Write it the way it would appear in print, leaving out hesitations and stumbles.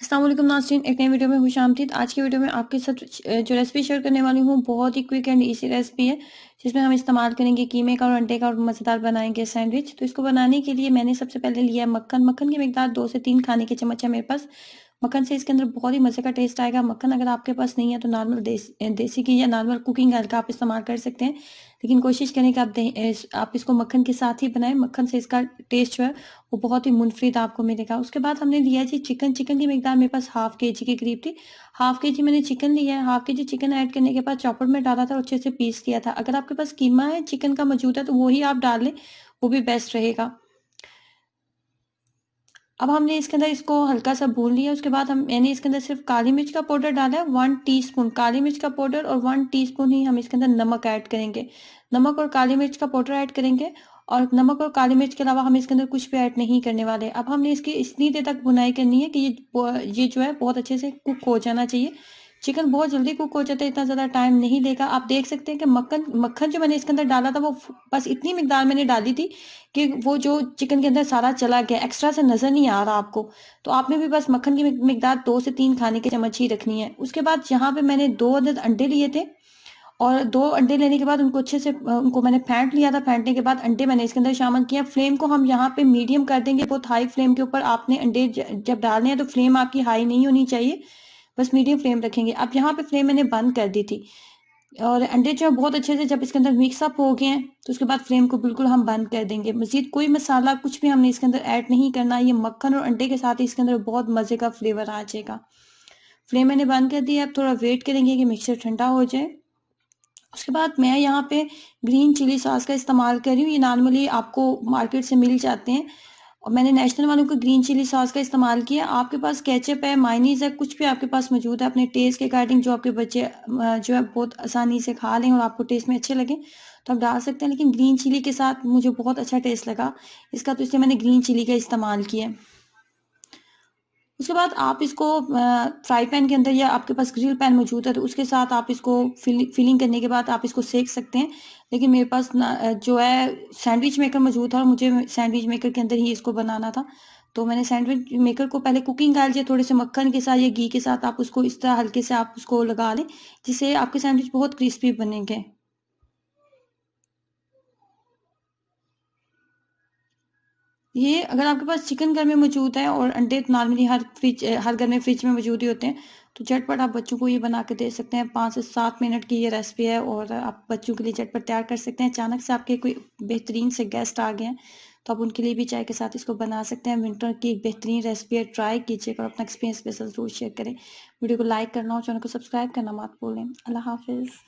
अस्सलाम वालेकुम नाज़रीन, एक नई वीडियो में खुशामदीद। आज की वीडियो में आपके साथ जो रेसिपी शेयर करने वाली हूँ बहुत ही क्विक एंड इजी रेसिपी है, जिसमें हम इस्तेमाल करेंगे कीमे का और अंडे का और मज़ेदार बनाएंगे सैंडविच। तो इसको बनाने के लिए मैंने सबसे पहले लिया है मक्खन। मक्खन की मिकदार 2 से 3 खाने के चम्मच है मेरे पास। मक्खन से इसके अंदर बहुत ही मज़े का टेस्ट आएगा। मक्खन अगर आपके पास नहीं है तो नॉर्मल देसी घी या नॉर्मल कुकिंग ऑयल का आप इस्तेमाल कर सकते हैं, लेकिन कोशिश करें कि आप इसको मक्खन के साथ ही बनाएं। मक्खन से इसका टेस्ट जो है वो बहुत ही मुनफरिद आपको मिलेगा। उसके बाद हमने लिया जी चिकन। चिकन की मिकदार मेरे पास हाफ के जी के करीब थी। हाफ के जी मैंने चिकन लिया है। हाफ के जी चिकन ऐड करने के बाद चॉपर में डाला था और अच्छे से पीस लिया था। अगर आपके पास कीमा है चिकन का मौजूद है तो वो ही आप डाल लें, वो भी बेस्ट रहेगा। अब हमने इसके अंदर इसको हल्का सा भून लिया। उसके बाद मैंने इसके अंदर सिर्फ काली मिर्च का पाउडर डाला है, 1 टीस्पून काली मिर्च का पाउडर, और 1 टीस्पून ही हम इसके अंदर नमक ऐड करेंगे। नमक और काली मिर्च का पाउडर ऐड करेंगे, और नमक और काली मिर्च के अलावा हम इसके अंदर कुछ भी ऐड नहीं करने वाले। अब हमने इसकी इतनी देर तक भुनाई करनी है कि ये जो है बहुत अच्छे से कुक हो जाना चाहिए। चिकन बहुत जल्दी कुक हो जाता है, इतना ज़्यादा टाइम नहीं लेगा। आप देख सकते हैं कि मक्खन जो मैंने इसके अंदर डाला था वो बस इतनी मिकदार मैंने डाली थी कि वो जो चिकन के अंदर सारा चला गया, एक्स्ट्रा से नज़र नहीं आ रहा आपको। तो आपने भी बस मक्खन की मिकदार 2 से 3 खाने के चम्मच ही रखनी है। उसके बाद यहाँ पे मैंने 2 अदद अंडे लिए थे, और 2 अंडे लेने के बाद उनको अच्छे से उनको मैंने फेंट लिया था। फेंटने के बाद अंडे मैंने इसके अंदर शामिल किया। फ्लेम को हम यहाँ पे मीडियम कर देंगे, बहुत हाई फ्लेम के ऊपर आपने अंडे जब डालने हैं तो फ्लेम आपकी हाई नहीं होनी चाहिए, बस मीडियम फ्लेम रखेंगे। अब यहाँ पे फ्लेम मैंने बंद कर दी थी, और अंडे जो है बहुत अच्छे से जब इसके अंदर मिक्सअप हो गए हैं तो उसके बाद फ्लेम को बिल्कुल हम बंद कर देंगे। मजीद कोई मसाला कुछ भी हमने इसके अंदर ऐड नहीं करना। ये मक्खन और अंडे के साथ ही इसके अंदर बहुत मज़े का फ्लेवर आ जाएगा। फ्लेम मैंने बंद कर दिया। अब थोड़ा वेट करेंगे कि मिक्सचर ठंडा हो जाए। उसके बाद मैं यहाँ पे ग्रीन चिली सॉस का इस्तेमाल कर रही हूँ। ये नॉर्मली आपको मार्केट से मिल जाते हैं, और मैंने नेशनल वालों को ग्रीन चिली सॉस का इस्तेमाल किया। आपके पास केचप है, मायनीज है, कुछ भी आपके पास मौजूद है, अपने टेस्ट के अकॉर्डिंग जो आपके बच्चे जो है बहुत आसानी से खा लें और आपको टेस्ट में अच्छे लगे तो आप डाल सकते हैं। लेकिन ग्रीन चिली के साथ मुझे बहुत अच्छा टेस्ट लगा इसका, तो इसलिए मैंने ग्रीन चिली का इस्तेमाल किया। उसके बाद आप इसको फ्राई पैन के अंदर या आपके पास ग्रिल पैन मौजूद है तो उसके साथ आप इसको फिलिंग करने के बाद आप इसको सेक सकते हैं। लेकिन मेरे पास जो है सैंडविच मेकर मौजूद था और मुझे सैंडविच मेकर के अंदर ही इसको बनाना था, तो मैंने सैंडविच मेकर को पहले कुकिंग ऑयल या थोड़े से मक्खन के साथ या घी के साथ आप उसको इस तरह हल्के से आप उसको लगा लें, जिससे आपके सैंडविच बहुत क्रिस्पी बनेंगे। ये अगर आपके पास चिकन घर में मौजूद है और अंडे तो नॉर्मली हर घर में फ्रिज में मौजूद ही होते हैं, तो झटपट आप बच्चों को ये बना के दे सकते हैं। 5 से 7 मिनट की ये रेसिपी है और आप बच्चों के लिए झटपट तैयार कर सकते हैं। अचानक से आपके कोई बेहतरीन से गेस्ट आ गए हैं तो आप उनके लिए भी चाय के साथ इसको बना सकते हैं। विंटर की एक बेहतरीन रेसिपी है, ट्राई कीजिएगा और अपना एक्सपीरियंस के साथ जरूर शेयर करें। वीडियो को लाइक करना और चैनल को सब्सक्राइब करना मत भूलें। अल्लाह हाफिज़।